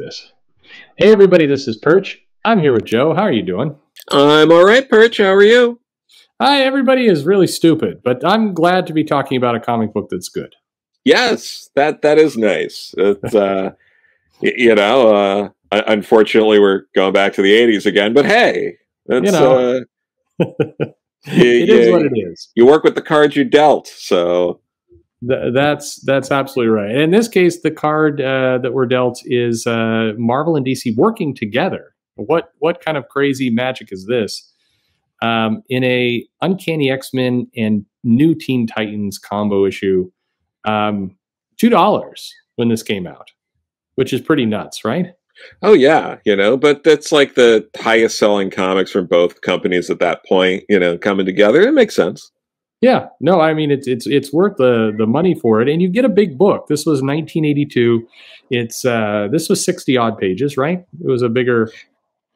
this. Hey, everybody, this is Perch. I'm here with Joe. How are you doing? I'm all right, Perch. How are you? Hi, everybody is really stupid, but I'm glad to be talking about a comic book that's good. Yes, that is nice. It's unfortunately we're going back to the '80s again, but hey, You that's know, you, it is what you it is. you work with the cards you dealt. So That's absolutely right. And in this case, the card that we're dealt is Marvel and DC working together. What kind of crazy magic is this? In a Uncanny X-Men and New Teen Titans combo issue, $2 when this came out, which is pretty nuts, right? oh yeah, but that's like the highest selling comics from both companies at that point. Coming together, it makes sense. Yeah, no, I mean it's worth the money for it, and you get a big book. This was 1982. This was 60 odd pages, right? It was a bigger.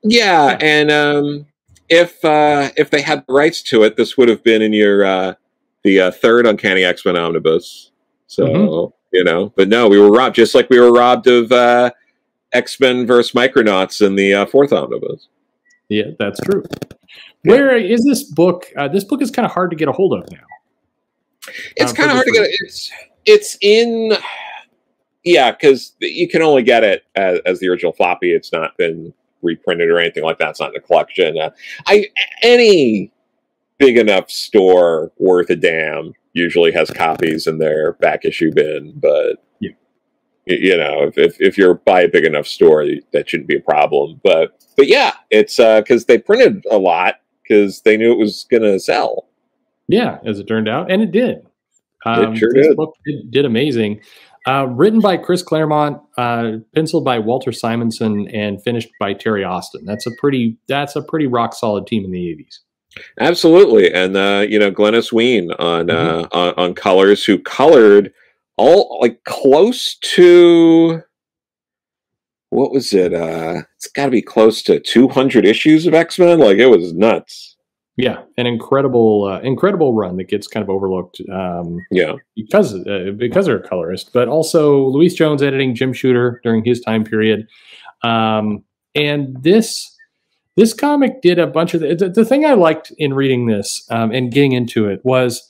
Yeah, and if they had the rights to it, this would have been in your the third Uncanny X-Men omnibus. Mhm. So but no, we were robbed, just like we were robbed of X-Men versus Micronauts in the fourth omnibus. Yeah, that's true. Yeah. Where is this book? This book is kind of hard to get a hold of now. It's For kind of this hard to get. reason. It's in. Yeah, because you can only get it as the original floppy. It's not been reprinted or anything like that. It's not in the collection. Any big enough store worth a damn usually has copies in their back issue bin. But Yeah. if you're by a big enough store, that shouldn't be a problem. But yeah, it's because they printed a lot because they knew it was going to sell. Yeah, as it turned out, and it did. It sure This did. book did amazing. Written by Chris Claremont, penciled by Walter Simonson, and finished by Terry Austin. That's a pretty rock solid team in the '80s. Absolutely, and Glennis Ween on colors, who colored all like close to, what was it? It's got to be close to 200 issues of X-Men. Like, it was nuts. Yeah, an incredible run that gets kind of overlooked. Yeah, because they're a colorist, but also Louise Jones editing Jim Shooter during his time period. And this comic did a bunch of the thing I liked in reading this and getting into it was,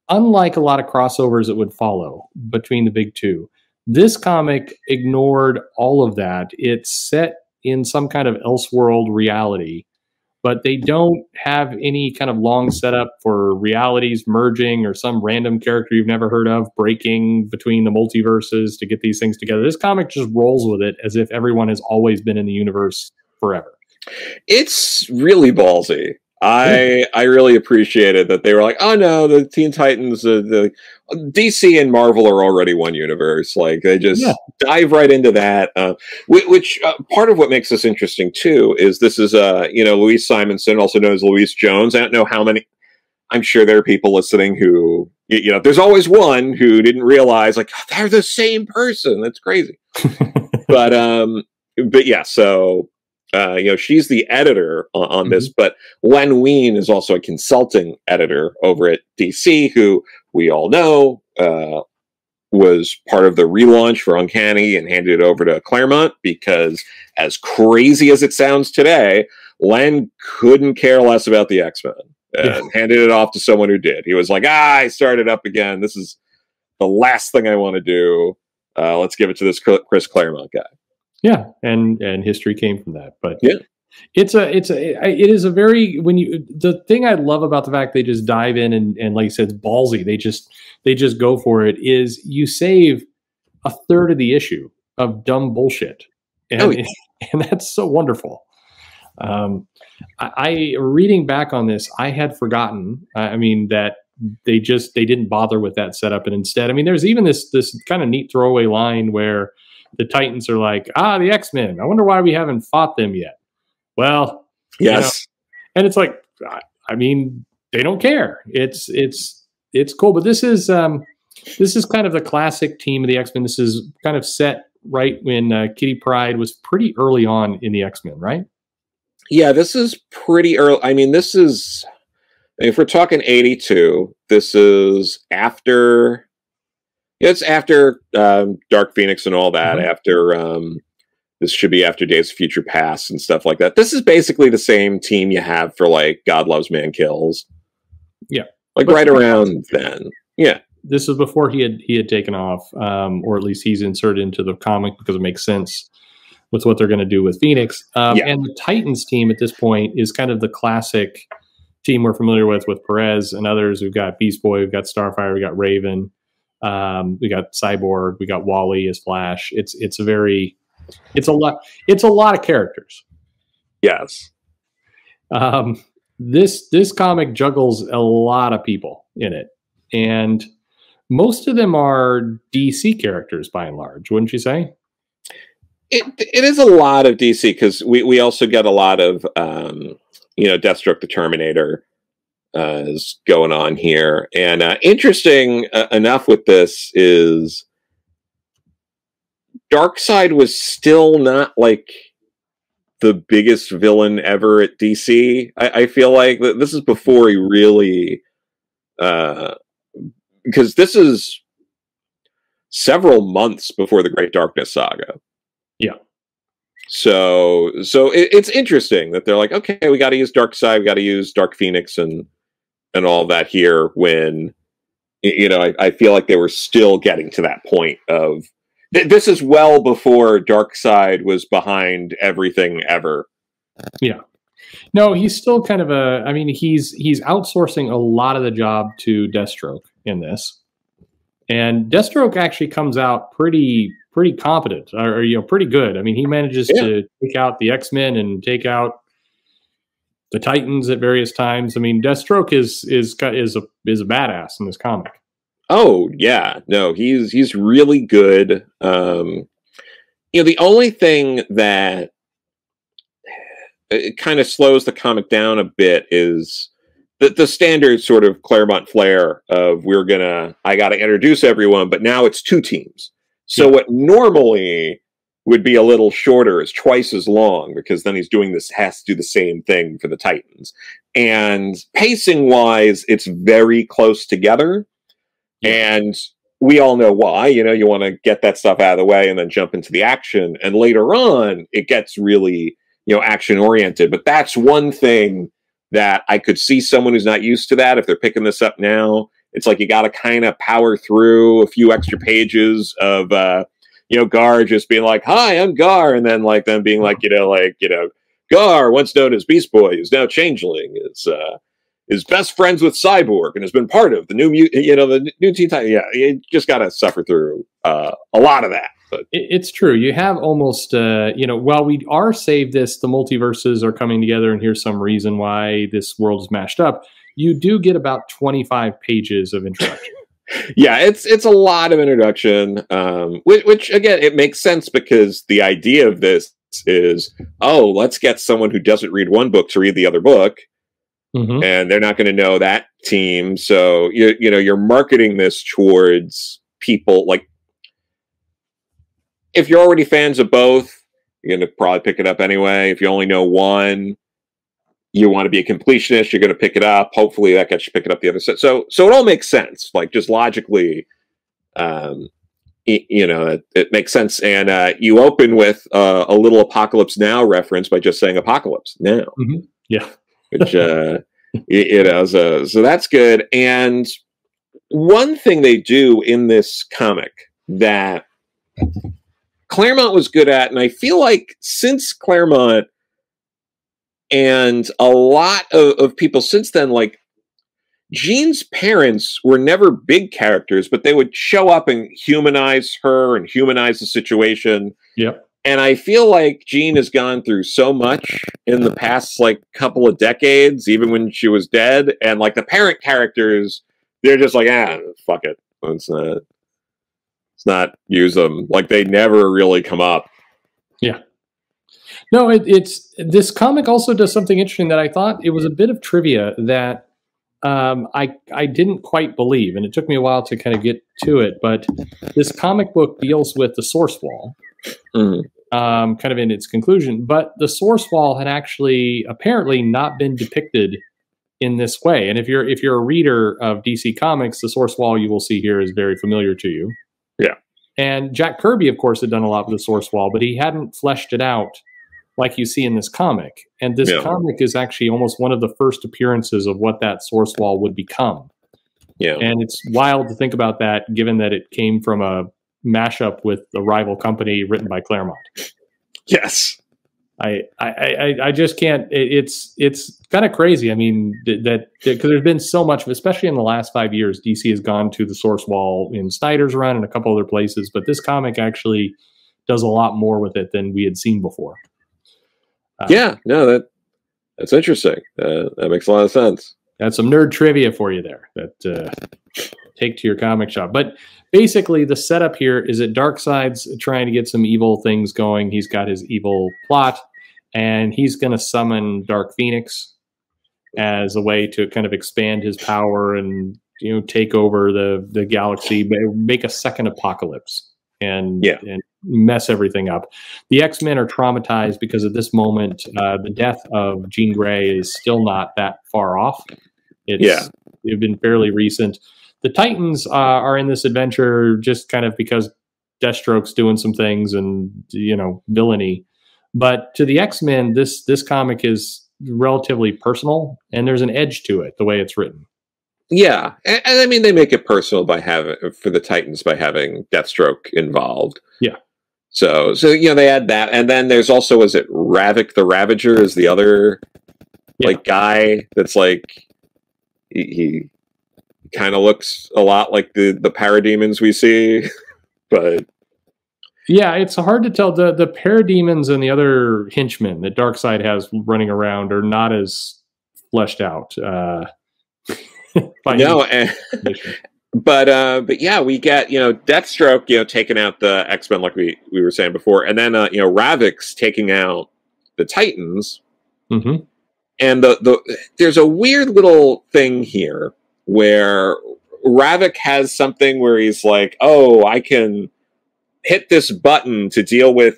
unlike a lot of crossovers that would follow between the big two, this comic ignored all of that. It's set in some kind of elseworld reality, but they don't have any kind of long setup for realities merging or some random character you've never heard of breaking between the multiverses to get these things together. This comic just rolls with it as if everyone has always been in the universe forever. it's really ballsy. I really appreciated that they were like, oh no, the Teen Titans, the DC and Marvel are already one universe. Like, they just dive right into that. Which part of what makes this interesting too is this is Louise Simonson, also known as Louise Jones. I don't know how many. I'm sure there are people listening who there's always one who didn't realize, like, oh, they're the same person. That's crazy. but yeah, so. She's the editor on this, but Len Wein is also a consulting editor over at DC, who we all know was part of the relaunch for Uncanny and handed it over to Claremont, because, as crazy as it sounds today, Len couldn't care less about the X-Men and handed it off to someone who did. He was like, I started up again. This is the last thing I want to do. Let's give it to this Chris Claremont guy. Yeah, and history came from that. But yeah, it is a very, the thing I love about the fact they just dive in and like you said, it's ballsy. They just go for it. Is you save a third of the issue of dumb bullshit, and and that's so wonderful. I reading back on this, I had forgotten. That they didn't bother with that setup, and instead, there's even this kind of neat throwaway line where the Titans are like, the X-Men, I wonder why we haven't fought them yet. Well, yes. And it's like, they don't care. It's cool. But this is kind of the classic team of the X-Men. This is kind of set right when Kitty Pryde was pretty early on in the X-Men, right? Yeah, this is pretty early. If we're talking 82, this is after. It's after Dark Phoenix and all that. After this should be after Days of Future Past and stuff like that. This is basically the same team you have for like God Loves Man Kills. Yeah. Like right around then. Yeah. This is before he had taken off, or at least he's inserted into the comic because it makes sense with what they're going to do with Phoenix. And the Titans team at this point is kind of the classic team we're familiar with Perez and others. We've got Beast Boy, we've got Starfire, we got Raven, we got Cyborg, we got Wally as Flash. It's a lot of characters. Yes. This comic juggles a lot of people in it, and most of them are DC characters by and large, wouldn't you say? It is a lot of DC because we also get a lot of Deathstroke the Terminator is going on here, and interesting enough with this is Darkseid was still not like the biggest villain ever at DC. I feel like this is before he really, because this is several months before the Great Darkness saga. Yeah. So it's interesting that they're like, okay, we got to use Darkseid, we got to use Dark Phoenix and all that here. When I feel like they were still getting to that point of this is well before Darkseid was behind everything ever. Yeah. No, he's still kind of he's outsourcing a lot of the job to Deathstroke in this. And Deathstroke actually comes out pretty competent, or pretty good. I mean, he manages to take out the X-Men and take out the Titans at various times. I mean, Deathstroke is a badass in this comic. Oh yeah, no, he's really good. The only thing that it kind of slows the comic down a bit is the standard sort of Claremont flair of I got to introduce everyone, but now it's two teams. So what normally would be a little shorter is twice as long, because then has to do the same thing for the Titans. And pacing wise, it's very close together. And we all know why. You want to get that stuff out of the way and then jump into the action. And later on, it gets really, action oriented. But that's one thing that I could see someone who's not used to that, if they're picking this up now. It's like you got to kind of power through a few extra pages of, Gar just being like, "Hi, I'm Gar," and then them being like, Gar, once known as Beast Boy, is now Changeling, is best friends with Cyborg and has been part of the new, the new Teen Titans. Yeah, you just got to suffer through a lot of that. But it's true. You have almost, while we are saved this, the multiverses are coming together, and here's some reason why this world is mashed up. You do get about 25 pages of introduction. Yeah, it's a lot of introduction, which again, it makes sense because the idea of this is, let's get someone who doesn't read one book to read the other book. Mm-hmm. And they're not going to know that team. So, you're marketing this towards people. Like, if you're already fans of both, you're going to probably pick it up anyway. If you only know one, you want to be a completionist, you're going to pick it up. Hopefully that gets you picking up the other set. So it all makes sense. Like, just logically, it makes sense. And you open with a little Apocalypse Now reference by just saying Apocalypse Now. Mm-hmm. Yeah. Which, so that's good. And one thing they do in this comic that Claremont was good at, and I feel like since Claremont and a lot of people since then, like Jean's parents were never big characters, but they would show up and humanize her and humanize the situation. Yep. And I feel like Jean has gone through so much in the past, couple of decades, even when she was dead. And the parent characters, they're just like, fuck it. Let's not use them. They never really come up. Yeah. No, it's this comic also does something interesting that I thought it was a bit of trivia that I didn't quite believe, and it took me a while to kind of get to it. But this comic book deals with the source wall. Mm-hmm. Kind of in its conclusion, but the source wall had actually apparently not been depicted in this way. And if you're a reader of DC Comics, the source wall you will see here is very familiar to you. Yeah. And Jack Kirby, of course, had done a lot with the Source Wall, but he hadn't fleshed it out like you see in this comic. And this comic is actually almost one of the first appearances of what that Source Wall would become. Yeah. And it's wild to think about that, given that it came from a mashup with a rival company written by Claremont. Yes. I just can't. It's kind of crazy. I mean, that because there's been so much, especially in the last 5 years, DC has gone to the Source Wall in Snyder's run and a couple other places, but this comic actually does a lot more with it than we had seen before. That's interesting. That makes a lot of sense. That's some nerd trivia for you there. That take to your comic shop. But basically, the setup here is that Darkseid's trying to get some evil things going. He's got his evil plot, and he's going to summon Dark Phoenix as a way to kind of expand his power and take over the galaxy, make a second apocalypse, and mess everything up. The X-Men are traumatized because at this moment, the death of Jean Grey is still not that far off. It's been fairly recent. The Titans are in this adventure just kind of because Deathstroke's doing some things and villainy. But to the X-Men, this comic is relatively personal, and there's an edge to it the way it's written. Yeah, and I mean they make it personal for the Titans by having Deathstroke involved. Yeah. So they add that, and then there's also Ravik the Ravager is the other guy that's he kind of looks a lot like the parademons we see, but yeah, it's hard to tell. The parademons and the other henchmen that Darkseid has running around are not as fleshed out. But yeah, we get Deathstroke taking out the X-Men like we were saying before, and then Ravik's taking out the Titans. Mm-hmm. And there's a weird little thing here where Ravik has something where he's like, oh, I can hit this button to deal with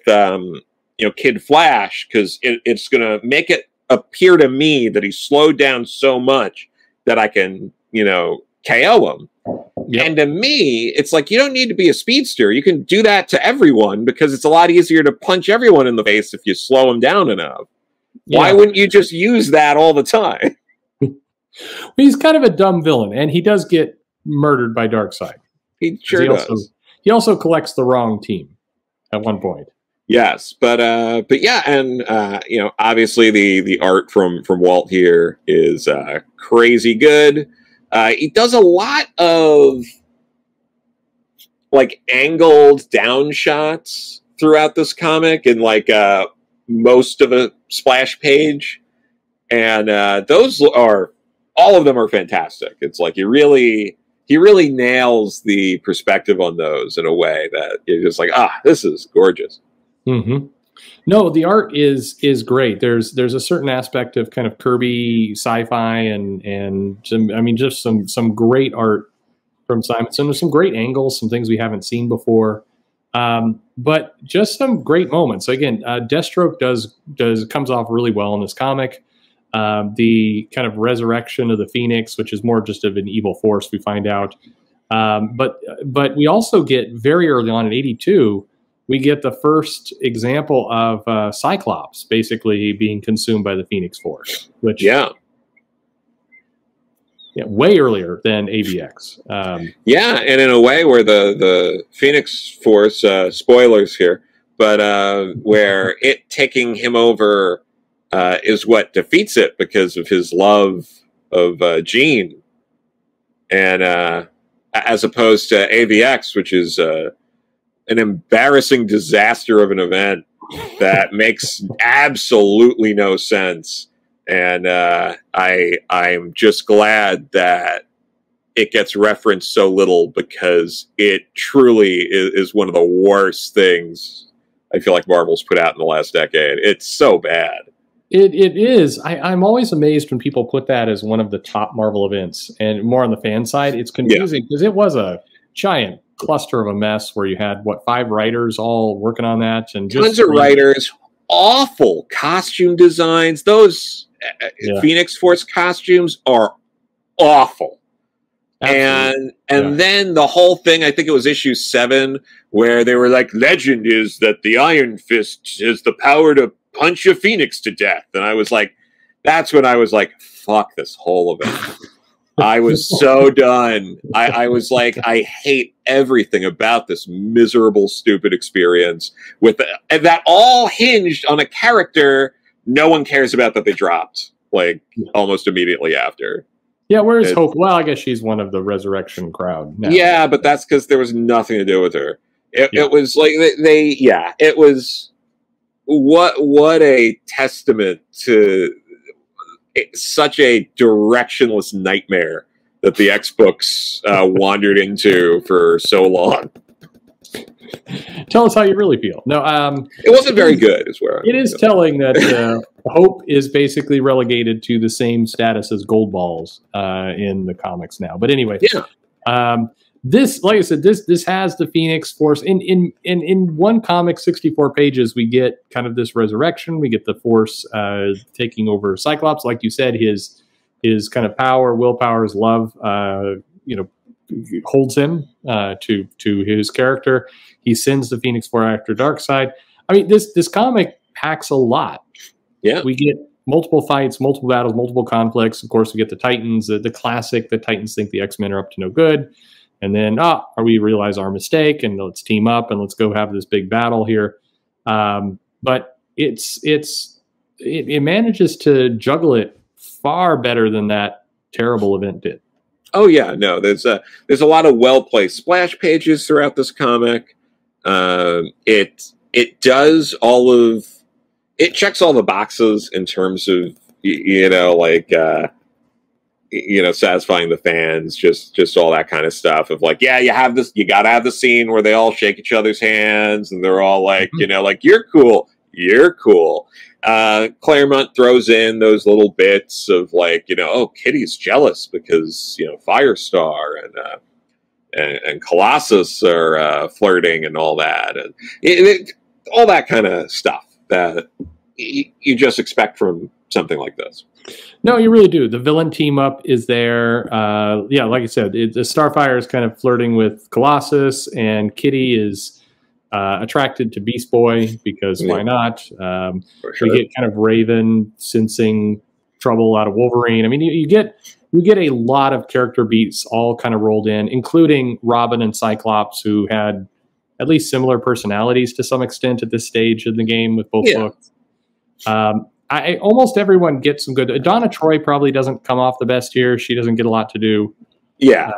Kid Flash because it's going to make it appear to me that he's slowed down so much that I can KO him. Yep. And to me, it's like, you don't need to be a speedster. You can do that to everyone because it's a lot easier to punch everyone in the face if you slow them down enough. Yeah. Why wouldn't you just use that all the time? He's kind of a dumb villain, and he does get murdered by Darkseid. He sure does. He also collects the wrong team at one point. Yes, but yeah, and obviously the art from Walt here is crazy good. He does a lot of angled down shots throughout this comic and most of a splash page, and those are all of them are fantastic. It's like he really nails the perspective on those in a way that you're just like, this is gorgeous. Mm-hmm. No, the art is great. There's a certain aspect of kind of Kirby sci-fi and some great art from Simonson. There's some great angles, some things we haven't seen before. But just some great moments. Again, Deathstroke comes off really well in this comic. The kind of resurrection of the Phoenix, which is more just of an evil force, we find out. But we also get very early on in '82, we get the first example of Cyclops basically being consumed by the Phoenix Force, which way earlier than AVX. And in a way where the Phoenix Force, spoilers here, but where it taking him over is what defeats it because of his love of Jean, and as opposed to AVX, which is an embarrassing disaster of an event that makes absolutely no sense. And I'm just glad that it gets referenced so little because it truly is one of the worst things I feel like Marvel's put out in the last decade. It's so bad. It is. I'm always amazed when people put that as one of the top Marvel events, and more on the fan side. It's confusing because it was a giant cluster of a mess where you had 5 writers all working on that, and just tons of writers, awful costume designs. Those Phoenix Force costumes are awful. Absolutely. And then the whole thing, I think it was issue 7, where they were like, legend is that the Iron Fist has the power to punch a phoenix to death. And I was like, that's when I was like, fuck this whole event. I was so done. I was like, I hate everything about this miserable, stupid experience and that all hinged on a character no one cares about that they dropped like almost immediately after. Yeah, where's Hope? Well, I guess she's one of the resurrection crowd now. Yeah, but that's because there was nothing to do with her. It was like it was what a testament to such a directionless nightmare that the X-Books wandered into for so long. Tell us how you really feel. No, it wasn't very good. Is where it is telling that Hope is basically relegated to the same status as Gold Balls in the comics now. But anyway, this, like I said, this has the Phoenix Force in one comic, 64 pages. We get kind of this resurrection. We get the Force taking over Cyclops, like you said. His kind of power, willpower, his love, holds him to his character. He sends the Phoenix Force after Darkseid. I mean, this comic packs a lot. Yeah, we get multiple fights, multiple battles, multiple conflicts. Of course, we get the Titans, the classic. The Titans think the X-Men are up to no good, and then we realize our mistake, and let's team up and let's go have this big battle here. But it manages to juggle it far better than that terrible event did. Oh yeah, no, there's a lot of well-placed splash pages throughout this comic. It does it checks all the boxes in terms of satisfying the fans, just all that kind of stuff of like, you gotta have the scene where they all shake each other's hands and they're all like, like, you're cool. Claremont throws in those little bits of like, Kitty's jealous because Firestar and Colossus are flirting and all that, and all that kind of stuff that you just expect from something like this. No, you really do. The villain team up is there. Like I said, Starfire is kind of flirting with Colossus, and Kitty is attracted to Beast Boy because why not? Sure. We get kind of Raven sensing trouble out of Wolverine. I mean, you get a lot of character beats all kind of rolled in, including Robin and Cyclops, who had at least similar personalities to some extent at this stage of the game with both books. Almost everyone gets some good. Donna Troy probably doesn't come off the best here. She doesn't get a lot to do. Yeah.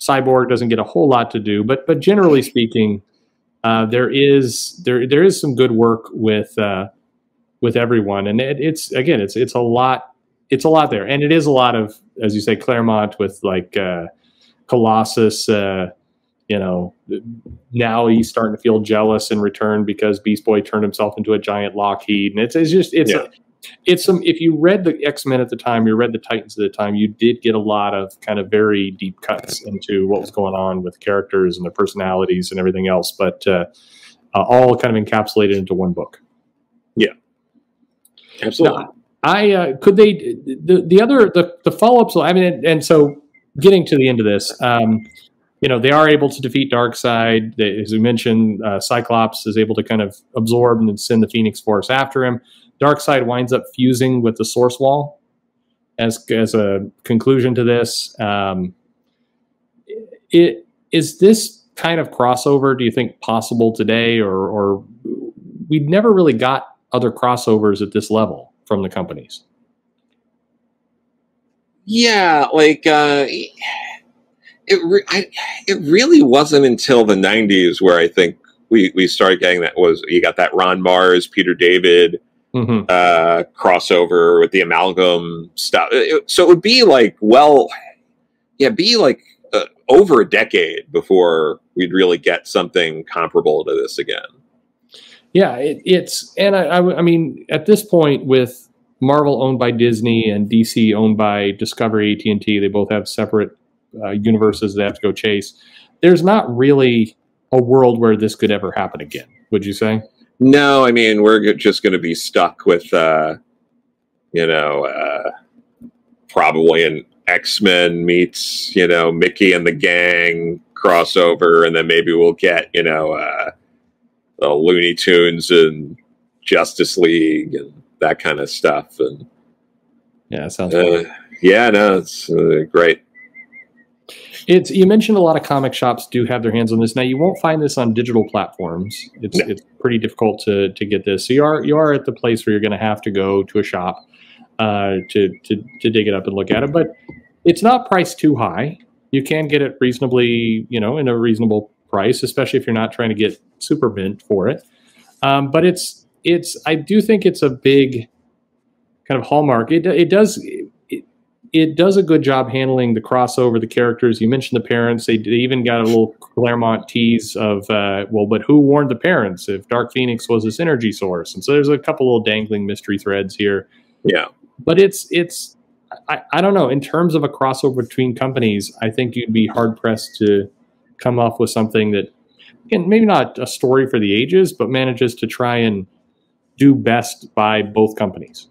Cyborg doesn't get a whole lot to do, but generally speaking, there is some good work with everyone, and it's a lot. It's a lot there, and it is a lot of, as you say, Claremont with like Colossus. Now he's starting to feel jealous in return because Beast Boy turned himself into a giant Lockheed, and it's some. If you read the X-Men at the time, you read the Titans at the time, you did get a lot of kind of very deep cuts into what was going on with characters and their personalities and everything else, but all kind of encapsulated into one book. Yeah, absolutely. Now, could they the follow-ups? I mean, and so getting to the end of this. They are able to defeat Darkseid. As we mentioned, Cyclops is able to kind of absorb and then send the Phoenix Force after him. Darkseid winds up fusing with the Source Wall as a conclusion to this. Is this kind of crossover, do you think, possible today? Or we never really got other crossovers at this level from the companies? Yeah, like... It really wasn't until the 90s where I think we started getting that. You got that Ron Mars, Peter David crossover with the Amalgam stuff. So it would be like, over a decade before we'd really get something comparable to this again. Yeah, I mean, at this point with Marvel owned by Disney and DC owned by Discovery, AT&T, they both have separate universes they have to go chase. There's not really a world where this could ever happen again, would you say? No, I mean, we're just going to be stuck with, probably X-Men meets, Mickey and the gang crossover, and then maybe we'll get, the Looney Tunes and Justice League and that kind of stuff. And yeah, sounds fun. Yeah, no, it's great. You mentioned a lot of comic shops do have their hands on this. Now, you won't find this on digital platforms. It's pretty difficult to get this. So you are at the place where you're going to have to go to a shop to dig it up and look at it. But it's not priced too high. You can get it reasonably, in a reasonable price, especially if you're not trying to get super mint for it. But I do think it's a big kind of hallmark. It does a good job handling the crossover, the characters. You mentioned the parents. They even got a little Claremont tease of, but who warned the parents if Dark Phoenix was this energy source? And so there's a couple little dangling mystery threads here. Yeah. But I don't know. In terms of a crossover between companies, I think you'd be hard-pressed to come up with something that, again, maybe not a story for the ages, but manages to try and do best by both companies.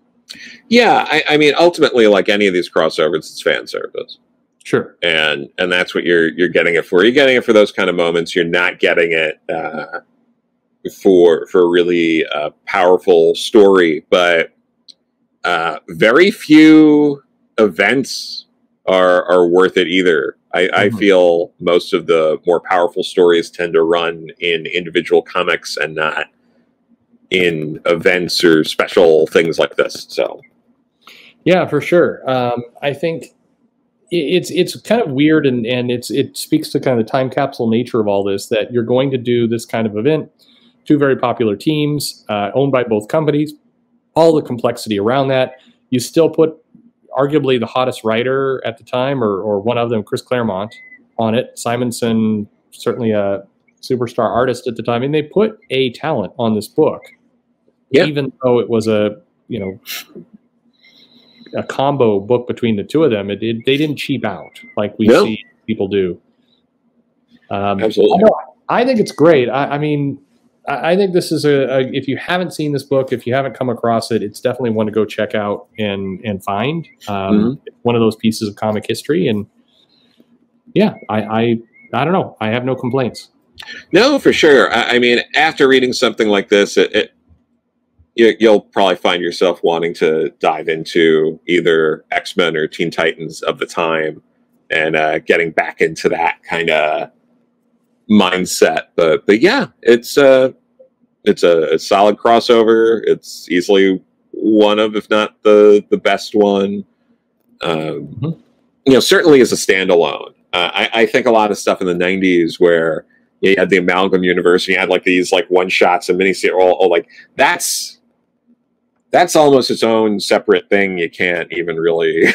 Yeah, I mean, ultimately, like any of these crossovers, it's fan service. Sure. And that's what you're getting it for. You're getting it for those kind of moments. You're not getting it for a really powerful story. But very few events are worth it either. I feel most of the more powerful stories tend to run in individual comics and not in events or special things like this. So yeah, for sure. I think it's kind of weird, and it speaks to kind of the time capsule nature of all this, that you're going to do this kind of event, two very popular teams owned by both companies, all the complexity around that. You still put arguably the hottest writer at the time, or one of them, Chris Claremont, on it. Simonson, certainly a superstar artist at the time, and they put a talent on this book. Yep. Even though it was a combo book between the two of them, they didn't cheap out like we see people do. Absolutely. I think it's great. I mean, I think this is if you haven't seen this book, if you haven't come across it, it's definitely one to go check out and find. One of those pieces of comic history. And yeah, I don't know. I have no complaints. No, for sure. I mean, after reading something like this, you'll probably find yourself wanting to dive into either X-Men or Teen Titans of the time and getting back into that kind of mindset. But yeah, it's a solid crossover. It's easily one of, if not the best one. Certainly as a standalone. I think a lot of stuff in the 90s where you had the Amalgam Universe and you had like these like one shots and miniseries, like that's almost its own separate thing. You can't even really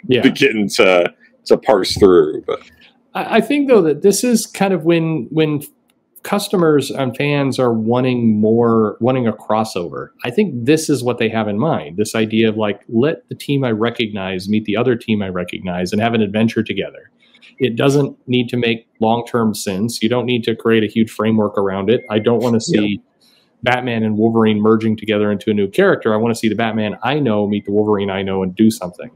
begin to parse through. But I think though that this is kind of when customers and fans are wanting a crossover. I think this is what they have in mind. This idea of like, let the team I recognize meet the other team I recognize and have an adventure together. It doesn't need to make long-term sense. You don't need to create a huge framework around it. I don't want to see Batman and Wolverine merging together into a new character. I want to see the Batman I know meet the Wolverine I know and do something.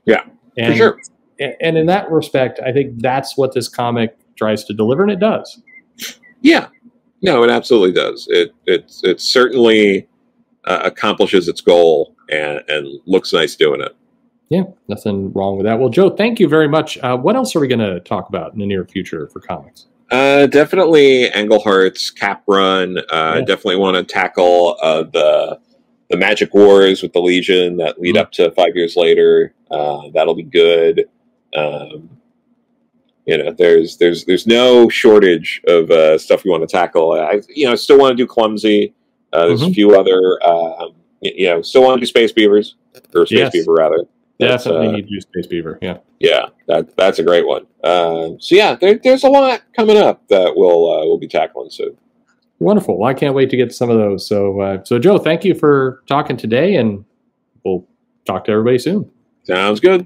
Yeah, for sure. And in that respect, I think that's what this comic tries to deliver, and it does. Yeah. No, it absolutely does. It certainly accomplishes its goal and looks nice doing it. Yeah, nothing wrong with that. Well, Joe, thank you very much. What else are we going to talk about in the near future for comics? Definitely Englehart's Cap run. Definitely want to tackle the Magic Wars with the Legion that lead up to 5 years later. That'll be good. There's no shortage of stuff we want to tackle. I still want to do Clumsy. There's a few other, still want to do Space Beavers, or Space Beaver rather. Definitely need to do Space Beaver. Yeah, that's a great one. There's a lot coming up that we'll be tackling soon. Wonderful. Well, I can't wait to get to some of those. So Joe, thank you for talking today, and we'll talk to everybody soon. Sounds good.